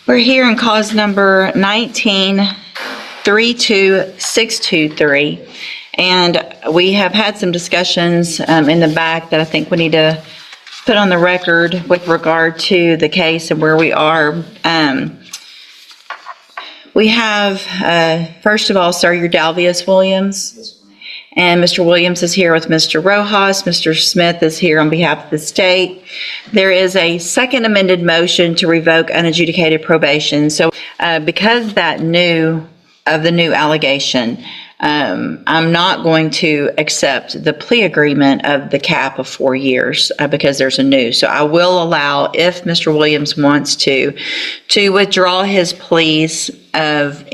We're here in cause number 19-32623, and we have had some discussions in the back that I think we need to put on the record with regard to the case and where we are. We have, first of all, sir, you're Dalius Williams. And Mr. Williams is here with Mr. Rojas. Mr. Smith is here on behalf of the state. There is a second amended motion to revoke unadjudicated probation. So because the new allegation, I'm not going to accept the plea agreement of the cap of 4 years because there's a new. So I will allow, if Mr. Williams wants to withdraw his pleas of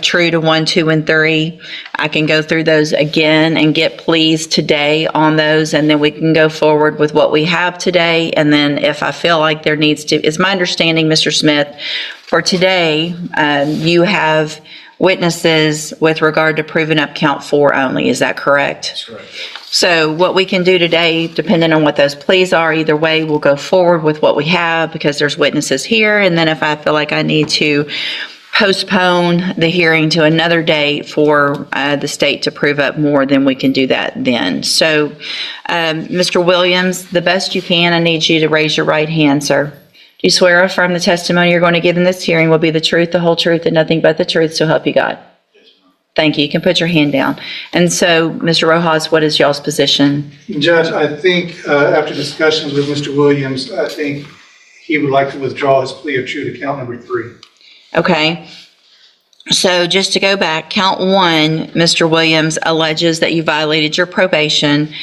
true to 1, 2, and 3. I can go through those again and get pleas today on those, and then we can go forward with what we have today. And then if I feel like there needs to, it's my understanding, Mr. Smith, for today, you have witnesses with regard to proving up count 4 only. Is that correct? That's correct. So what we can do today, depending on what those pleas are, either way, we'll go forward with what we have because there's witnesses here. And then if I feel like I need to postpone the hearing to another date for the state to prove up more, then we can do that then. So, Mr. Williams, the best you can, I need you to raise your right hand, sir. Do you swear or affirm the testimony you're going to give in this hearing will be the truth, the whole truth, and nothing but the truth, so help you God? Yes, ma'am. Thank you. You can put your hand down. And so, Mr. Rojas, what is y'all's position? Judge, I think after discussions with Mr. Williams, I think he would like to withdraw his plea of true to count number 3. Okay. So just to go back, count 1, Mr. Williams alleges that you violated your probation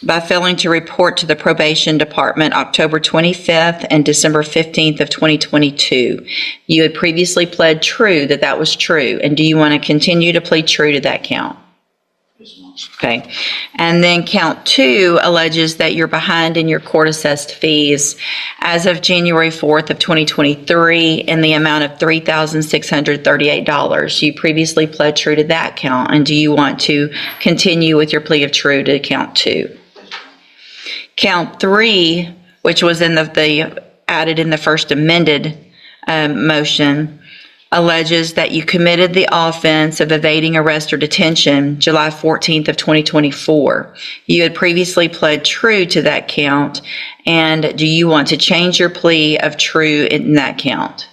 by failing to report to the probation department October 25th and December 15th of 2022. You had previously pled true that that was true. And do you want to continue to plead true to that count? Yes, ma'am. Okay. And then count 2 alleges that you're behind in your court-assessed fees as of January 4th of 2023 in the amount of $3,638. You previously pled true to that count. And do you want to continue with your plea of true to count 2? Count 3, which was in the added in the first amended motion, alleges that you committed the offense of evading arrest or detention July 14th of 2024. You had previously pled true to that count, and do you want to change your plea of true in that count?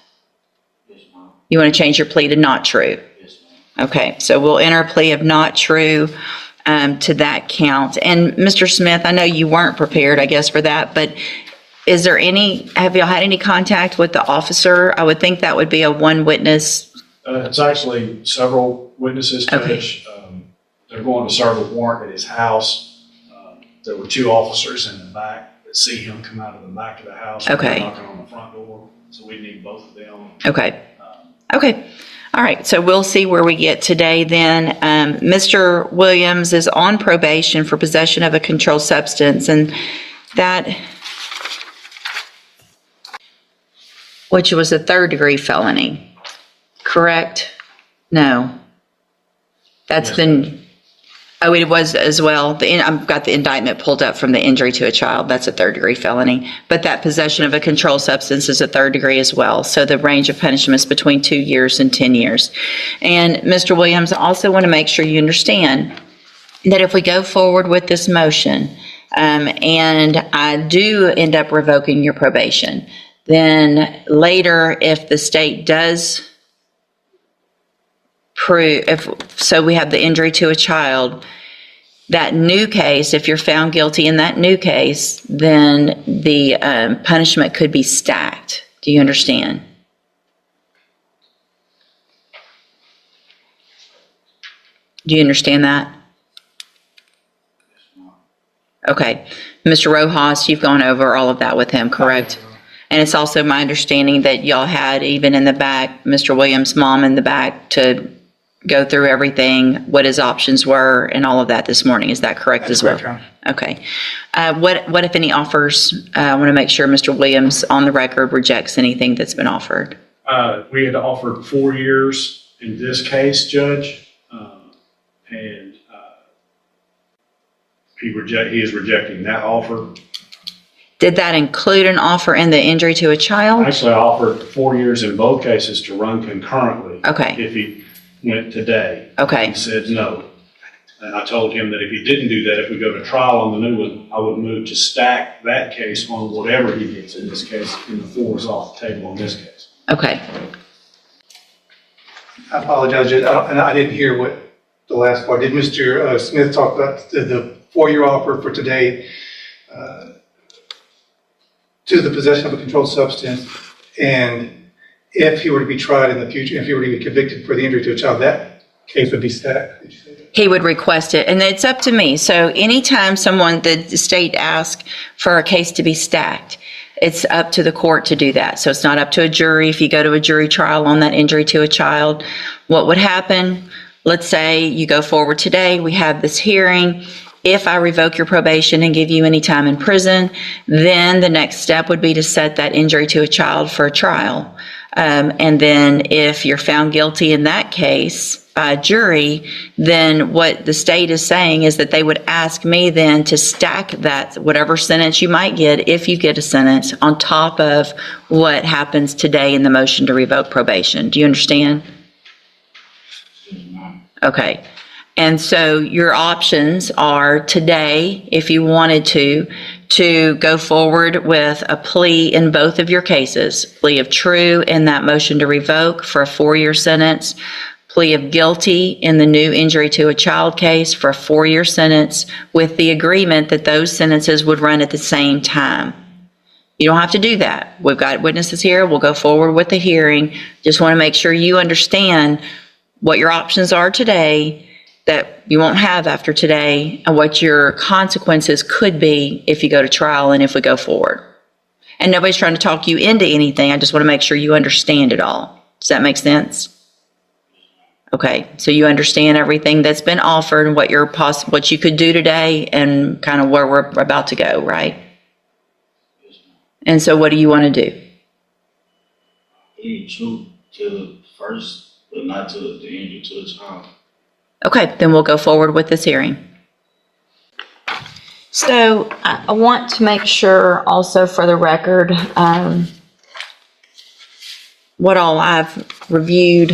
Yes, ma'am. You want to change your plea to not true? Yes, ma'am. Okay, so we'll enter a plea of not true to that count. And Mr. Smith, I know you weren't prepared, I guess, for that, but have y'all had any contact with the officer? I would think that would be a one witness. It's actually several witnesses, Judge. Okay. They're going to serve a warrant at his house. There were 2 officers in the back that see him come out of the back of the house. Okay. Knocking on the front door, so we need both of them. Okay. Okay. All right. So we'll see where we get today then. Mr. Williams is on probation for possession of a controlled substance, and that, which was a 3rd-degree felony, correct? No. That's been, oh, it was as well. I've got the indictment pulled up from the injury to a child. That's a 3rd-degree felony. But that possession of a controlled substance is a 3rd degree as well. So the range of punishment is between 2 years and 10 years. And Mr. Williams, I also want to make sure you understand that if we go forward with this motion and I do end up revoking your probation, then later, if the state does prove, so we have the injury to a child, that new case, if you're found guilty in that new case, then the punishment could be stacked. Do you understand? Do you understand that? Okay. Mr. Rojas, you've gone over all of that with him, correct? And it's also my understanding that y'all had, even in the back, Mr. Williams' mom in the back to go through everything, what his options were, and all of that this morning. Is that correct as well? Correct, Okay. What if any offers? I want to make sure Mr. Williams, on the record, rejects anything that's been offered. We had offered 4 years in this case, Judge, and he is rejecting that offer. Did that include an offer in the injury to a child? Actually, I offered 4 years in both cases to run concurrently. Okay. If he went today. Okay. He said no. And I told him that if he didn't do that, if we go to trial on the new one, I would move to stack that case on whatever he gets in this case, and the 4 is off the table in this case. Okay. I apologize, and I didn't hear what the last part. Did Mr. Smith talk about the 4-year offer for today to the possession of a controlled substance? And if he were to be tried in the future, if he were to be convicted for the injury to a child, that case would be stacked. Did you say that? He would request it, and it's up to me. So anytime the state asks for a case to be stacked, it's up to the court to do that. So it's not up to a jury. If you go to a jury trial on that injury to a child, what would happen? Let's say you go forward today, we have this hearing. If I revoke your probation and give you any time in prison, then the next step would be to set that injury to a child for a trial. And then if you're found guilty in that case by a jury, then what the state is saying is that they would ask me then to stack that, whatever sentence you might get, if you get a sentence, on top of what happens today in the motion to revoke probation. Do you understand? Okay. And so your options are today, if you wanted to go forward with a plea in both of your cases, plea of true in that motion to revoke for a 4-year sentence, plea of guilty in the new injury to a child case for a 4-year sentence, with the agreement that those sentences would run at the same time. You don't have to do that. We've got witnesses here. We'll go forward with the hearing. Just want to make sure you understand what your options are today that you won't have after today, and what your consequences could be if you go to trial and if we go forward. And nobody's trying to talk you into anything. I just want to make sure you understand it all. Does that make sense? Okay, so you understand everything that's been offered and what what you could do today and kind of where we're about to go, right? And so what do you want to do? True to first, but not to the injury to the child. Okay, then we'll go forward with this hearing. So I want to make sure also for the record what all I've reviewed.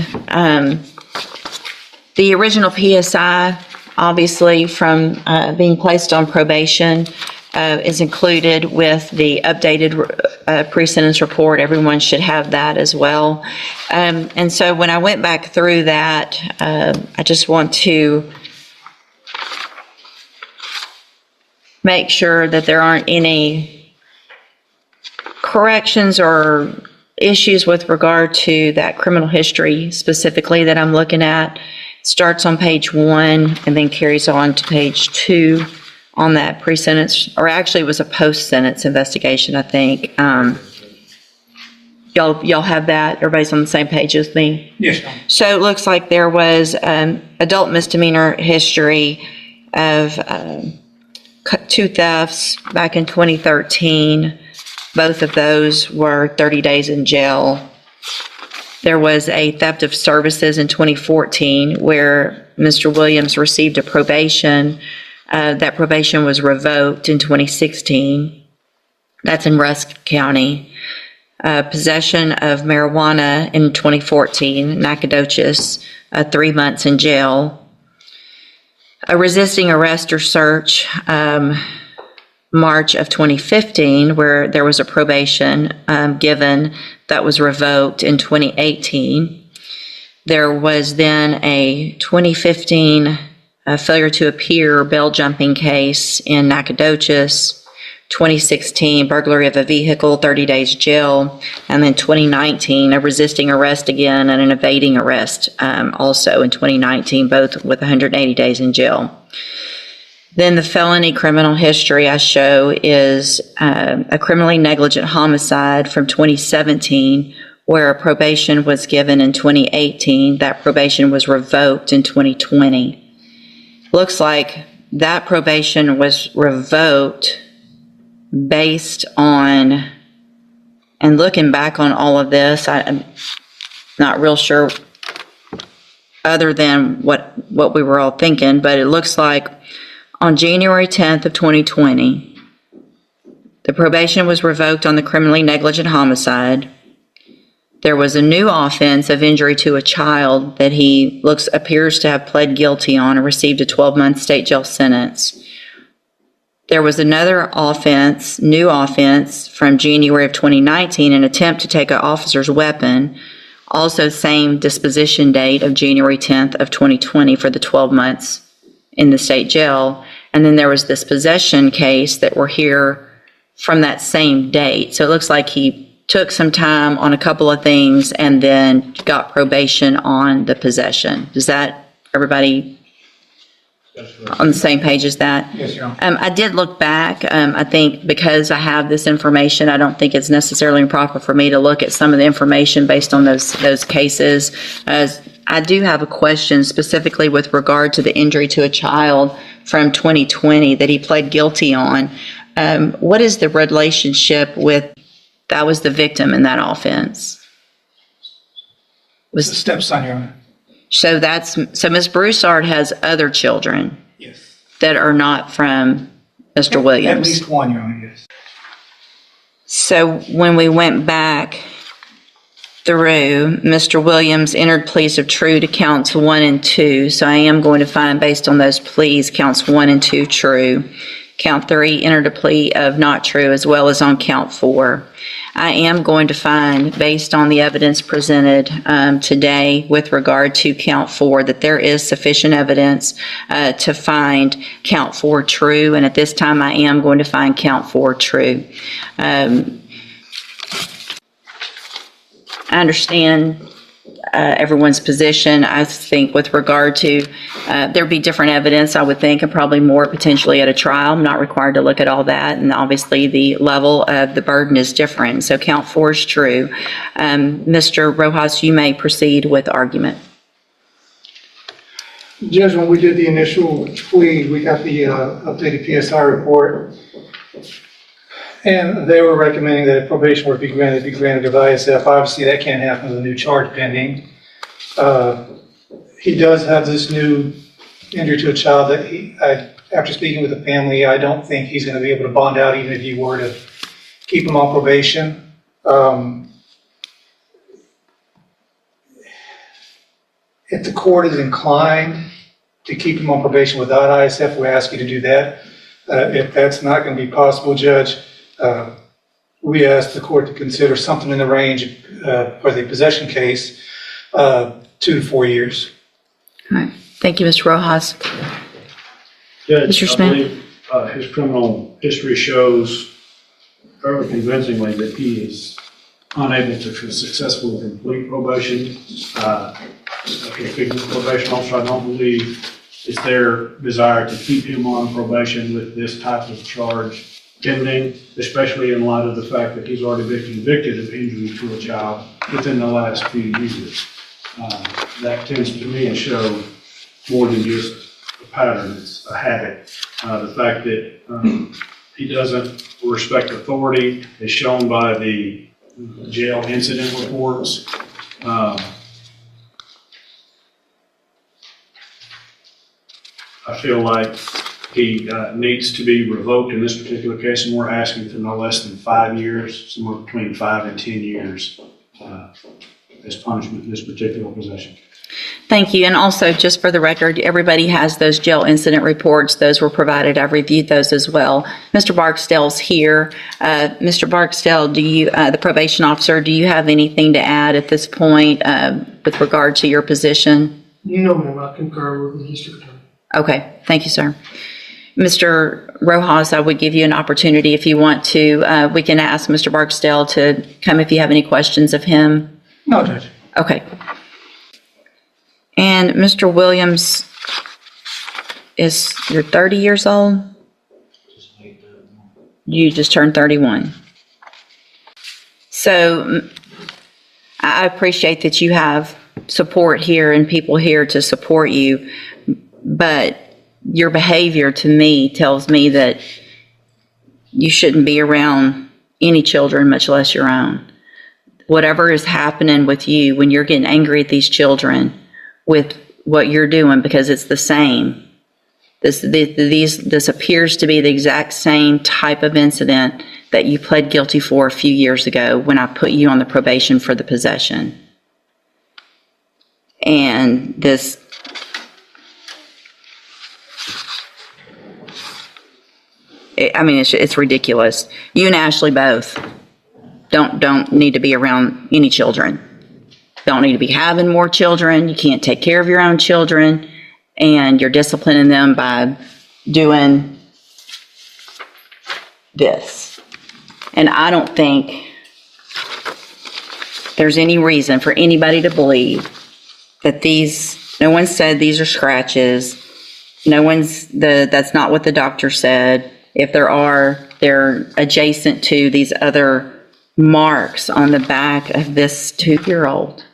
The original PSI, obviously from being placed on probation, is included with the updated pre-sentence report. Everyone should have that as well. And so when I went back through that, I just want to make sure that there aren't any corrections or issues with regard to that criminal history specifically that I'm looking at. It starts on page 1 and then carries on to page 2. On that pre-sentence, or actually it was a post-sentence investigation, I think. Y'all have that? Everybody's on the same page as me? Yes, ma'am. So it looks like there was adult misdemeanor history of 2 thefts back in 2013. Both of those were 30 days in jail. There was a theft of services in 2014 where Mr. Williams received a probation. That probation was revoked in 2016. That's in Rusk County. Possession of marijuana in 2014, Nacogdoches, 3 months in jail. A resisting arrest or search, March of 2015, where there was a probation given that was revoked in 2018. There was then a 2015 failure to appear bail jumping case in Nacogdoches, 2016 burglary of a vehicle, 30 days jail, and then 2019 a resisting arrest again and an evading arrest also in 2019, both with 180 days in jail. Then the felony criminal history I show is a criminally negligent homicide from 2017 where a probation was given in 2018. That probation was revoked in 2020. Looks like that probation was revoked based on, and looking back on all of this, I'm not real sure other than what we were all thinking, but it looks like on January 10th of 2020, The probation was revoked on the criminally negligent homicide. There was a new offense of injury to a child that he appears to have pled guilty on and received a 12-month state jail sentence. There was another offense, new offense, from January of 2019, an attempt to take an officer's weapon, also same disposition date of January 10th of 2020 for the 12 months in the state jail. And then there was this possession case that we're here from that same date. So it looks like he took some time on a couple of things and then got probation on the possession. Does that, everybody on the same page as that? Yes, Your Honor. I did look back. I think because I have this information, I don't think it's necessarily improper for me to look at some of the information based on those cases. I do have a question specifically with regard to the injury to a child from 2020 that he pled guilty on. What is the relationship with, that was the victim in that offense? It's the stepson, Your Honor. So Ms. Broussard has other children Yes. that are not from Mr. Williams. At least one, Your Honor, yes. So when we went back through, Mr. Williams entered pleas of true to counts 1 and 2. So I am going to find, based on those pleas, counts 1 and 2 true. Count 3 entered a plea of not true, as well as on count 4. I am going to find, based on the evidence presented today with regard to count 4, that there is sufficient evidence to find count 4 true. And at this time, I am going to find count 4 true. I understand everyone's position. I think with regard to, there'd be different evidence, I would think, and probably more potentially at a trial. I'm not required to look at all that. And obviously the level of the burden is different. So count 4 is true. Mr. Rojas, you may proceed with argument. Judge, when we did the initial plea, we got the updated PSI report. And they were recommending that if probation were to be granted of ISF. Obviously, that can't happen with a new charge pending. He does have this new injury to a child that after speaking with the family, I don't think he's going to be able to bond out even if you were to keep him on probation. If the court is inclined to keep him on probation without ISF, we ask you to do that. If that's not going to be possible, Judge, we ask the court to consider something in the range for the possession case, 2 to 4 years. All right. Thank you, Mr. Rojas. Judge, Mr. I Smith? believe his criminal history shows fairly convincingly that he is unable to successfully complete probation. Speaking of probation officer, I don't believe it's their desire to keep him on probation with this type of charge pending, especially in light of the fact that he's already been convicted of injury to a child within the last few years. That tends to me to show more than just a pattern, it's a habit. The fact that he doesn't respect authority is shown by the jail incident reports. I feel like he needs to be revoked in this particular case, and we're asking for no less than 5 years, somewhere between 5 and 10 years as punishment in this particular possession. Thank you. And also, just for the record, everybody has those jail incident reports. Those were provided. I've reviewed those as well. Mr. Barksdale's here. Mr. Barksdale, do you, the probation officer, do you have anything to add at this point with regard to your position? No, ma'am, I concur with the district attorney. Okay. Thank you, sir. Mr. Rojas, I would give you an opportunity if you want to. We can ask Mr. Barksdale to come if you have any questions of him. No, Judge. Okay. And Mr. Williams, you're 30 years old? You just turned 31. So I appreciate that you have support here and people here to support you, but your behavior to me tells me that you shouldn't be around any children, much less your own. Whatever is happening with you when you're getting angry at these children with what you're doing, because it's the same. This appears to be the exact same type of incident that you pled guilty for a few years ago when I put you on the probation for the possession. And this, it's ridiculous. You and Ashley both don't need to be around any children. Don't need to be having more children. You can't take care of your own children, and you're disciplining them by doing this. And I don't think there's any reason for anybody to believe that no one said these are scratches. That's not what the doctor said. If there are, they're adjacent to these other marks on the back of this 2-year-old.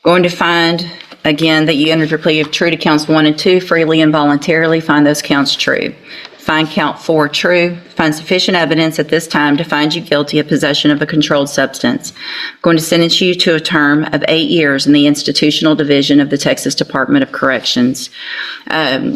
Going to find, again, that you entered your plea of true to counts 1 and 2 freely and voluntarily. Find those counts true. Find count 4 true. Find sufficient evidence at this time to find you guilty of possession of a controlled substance. I'm going to sentence you to a term of 8 years in the institutional division of the Texas Department of Corrections.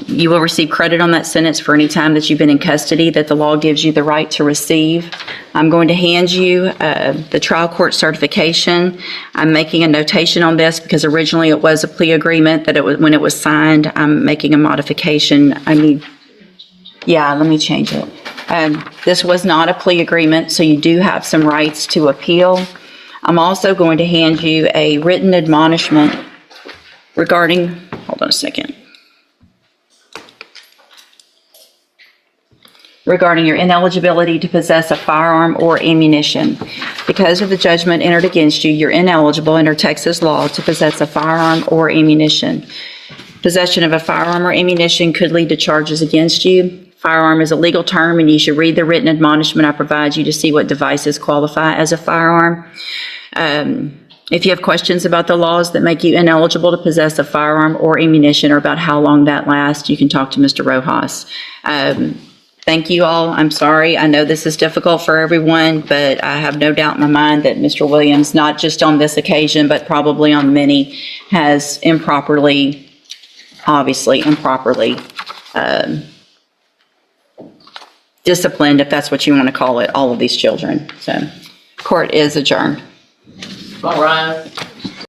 You will receive credit on that sentence for any time that you've been in custody that the law gives you the right to receive. I'm going to hand you the trial court certification. I'm making a notation on this because originally it was a plea agreement that when it was signed, I'm making a modification. Let me change it. This was not a plea agreement, so you do have some rights to appeal. I'm also going to hand you a written admonishment regarding, hold on a second, regarding your ineligibility to possess a firearm or ammunition. Because of the judgment entered against you, you're ineligible under Texas law to possess a firearm or ammunition. Possession of a firearm or ammunition could lead to charges against you. Firearm is a legal term, and you should read the written admonishment I provide you to see what devices qualify as a firearm. If you have questions about the laws that make you ineligible to possess a firearm or ammunition or about how long that lasts, you can talk to Mr. Rojas. Thank you all. I'm sorry. I know this is difficult for everyone, but I have no doubt in my mind that Mr. Williams, not just on this occasion, but probably on many, has obviously improperly disciplined, if that's what you want to call it, all of these children. So, court is adjourned. All right.